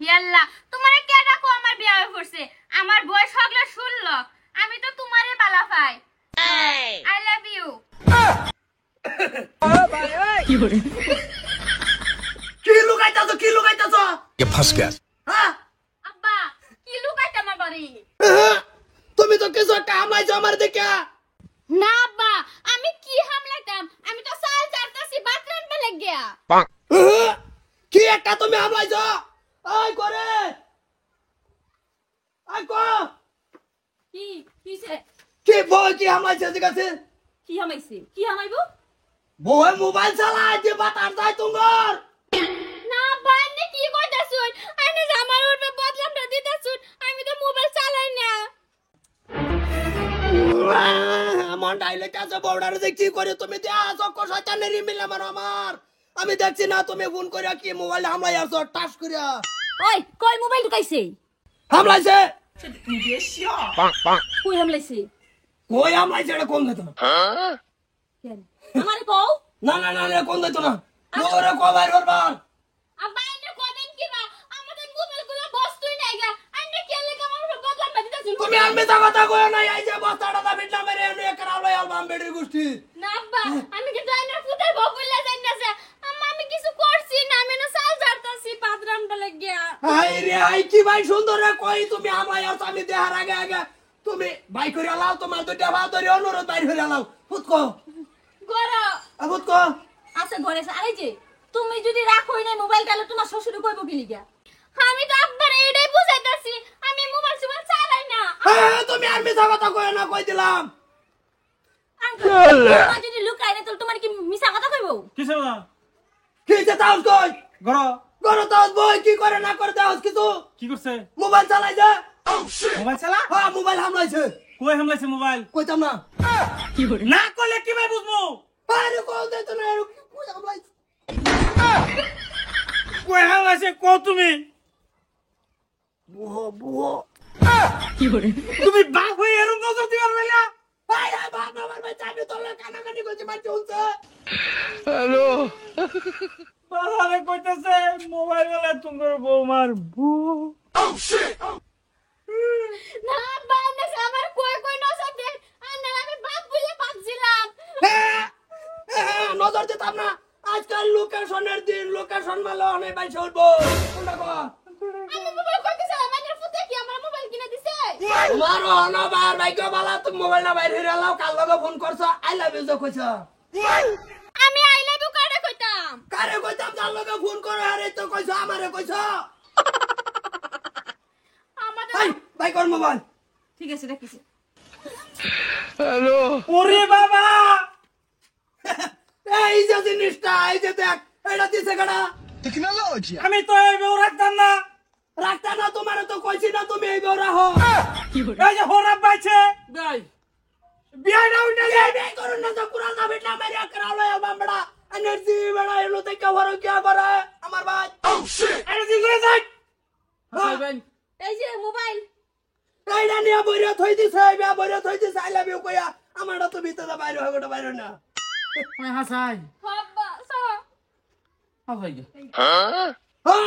ইয়াল্লা তোমারে কে ডাকো আমার বিয়া হয়ে পড়ছে আমার বয়স হগলে 16 আমি তো তোমারে বালা পাই আই লাভ ইউ কি করে কি লুকাইতাছো ये फंस गया হ্যাঁ আব্বা কি লুকাইতে আমার বাড়ি তুমি তো কিছু একটা হামলাইছো আমার দেখে না আব্বা আমি কি হামলাইতাম আমি তো সাল চারতাছি বাথরুম পে লাগ গিয়া কি একটা তুমি হামলাইছো আই করে আই কো কি কিছে কি বই কি হামলাইছে জিগাছে কি হামাইছে কি হামাইবো বই মোবাইল চালায় যে বাতার যায় তোমার না আব্বা আপনি কি কইতাছুন আপনি যে আমার উপরে বদলামটা দিতাছুন আমি তো মোবাইল চালাই না আমার ডাইলে কাছে বর্ডারে দেখছি করে তুমি দিয়া চক্কর শয়তানের ইমেল আমার আমি দেখছি না তুমি ফোন কইরা কি মোবাইল হামলাই আসো টাচ কইরা ওই কই মোবাইল ঢুকাইছে হামলাইছে কই হামলাইছে কই হামলাইছে এটা কোন দিত কেন আমারে কও না না না কোন দিত না ওরে কবার করবার আব্বা আপনি কইবেন কি না আমাদের মোবাইলগুলো বস্তুই নাই গা আপনি কে লাগা আমার উপরে বদলামটা দিতাছুন তুমি আমি তা কথা কইও না এই যে বস্তাটা দা বিটনা মেরে এনে করালো আলবাম বেড়ির গুষ্টি না আব্বা আমি কি ডাইনার ফুটার বকুল্লা যাইনাছে আম্মা আমি কিছু করছি না আমি না সাল চারতাছি বাথরুমটা লাগ গিয়া হাই রে হাই কি ভাই সুন্দর রে কই তুমি হামলাই আসো আমি দেহার আগে আগে তুমি ভাই কইরা লাও তোমার দুইটা ভাত ধরে অনুরোধ বাইর হইরা লাও ফুটকো গরো ফুটকো আচ্ছা ঘরে আরে যে তুমি যদি রাখোই না মোবাইল তাহলে তোমার শ্বশুর কইবো কি লিগা আমি তো আব্বার এটাই বুঝাইতাছি আমি মোবাইল সুবাইল চালাই না হ্যাঁ তুমি আর মিছা কথা কইও না কই দিলাম আঙ্কেল তোমার যদি লুকাই না তাহলে তোমার কি মিছা কথা কইবো কিসে না কি যে তাও কই গর গরো তাও বই কি করে না করে দাও কিছু কি করছে মোবাইল চালাই যা মোবাইল চালা হ্যাঁ মোবাইল হামলাইছে কই হামলাইছে মোবাইল কইতাম না কি করে না কইলে কি ভাই বুঝমু আরে কল দে তো না কই হামলাইছে কই হামলাইছে কো তুমি বুহ বুহ কি করে তুমি বাপ হয়ে এরকম নজর দিবার না আই আই বাপ আমার ভাই চাবি তোলে কানাকানি করছে মারছে উনছে বাবারে কইতাছে মোবাইল ওলা তোমার বৌমার বউ না আব্বা আপনি আমার কই কই নজর দেন আর আমি বাপ বলে ভাবছিলাম নজর দিতাম না আজকাল লোকেশনের দিন লোকেশন ভালো অনেক বাইসে উঠবো কোনটা কো আমি মোবাইল কইতেছি আমাদের ফুটে কি আমার মোবাইল কিনে দিছে তোমার অনবার ভাগ্য বালা তুমি মোবাইল না বাইরে রালাও কাল লগে ফোন করছো আই লাভ ইউ কইছ আমি আই লাভ ইউ কারে কইতাম কারে কইতাম যার লগে ফোন করো আরে তো কইছ আমারে কইছ আমাদের আই ভাই কর মোবাইল ঠিক আছে রাখিছি ওরে বাবা এই যে জিনিসটা এই যে দেখ এটা দিছে কাটা আমি তো এই বউ রাখতাম না রাখতা না তোমার তো কইছি না তুমি এই বেও রাখো কি করে এই যে হোরাপ পাইছে ভাই বিয়াই না উঠে এই বেই করুন না তো কুরআন না বেটা মেরে করালো বাম বড়া এনার্জি বড়া এলো তে কে বড় কি করে আমার ভাই আরে দি করে যাই এই যে মোবাইল এইটা নিয়ে বইরে থই দিছে বিয়া বইরে থই দিছে আই লাভ ইউ কইয়া আমারটা তো ভিতরে বাইরে হয় গোটা বাইরে না হাসাই আব্বা সারা হাসাই হ্যাঁ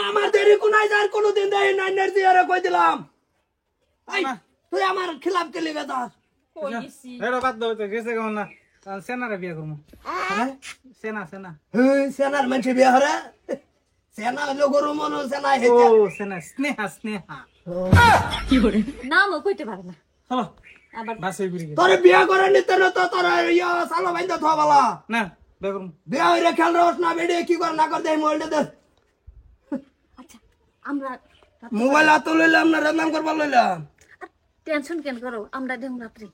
আমার দেরি কোনায় যার কোনোদিন দেই না এনার্জি আরে কই দিলাম আই তুই আমার খিলাফ কে লিগে দাস কই গেছি এড়ো বাদ দাও তো গেছে কেমন না সেনারে বিয়ে করব সেনা সেনা হেই সেনার মানছে বিয়া হরে সেনা হলো গরু মনো সেনা ও হেতে সেনা স্নেহা স্নেহা কি করে নাম কইতে পারে না চলো আবার বাস হই ঘুরি তোরে বিয়া করে নিতে না তো তোর ইয়া সালো বাইন্দা থা বালা না বিয়ে করব বিয়া হইরে খেল রস না বেডে কি করে না কর দেই মোবাইল দে আচ্ছা আমরা মোবাইল হাতে লইলাম না রান্না করবার লইলাম টেনশন কেন করো আমরা দেম রাত্রে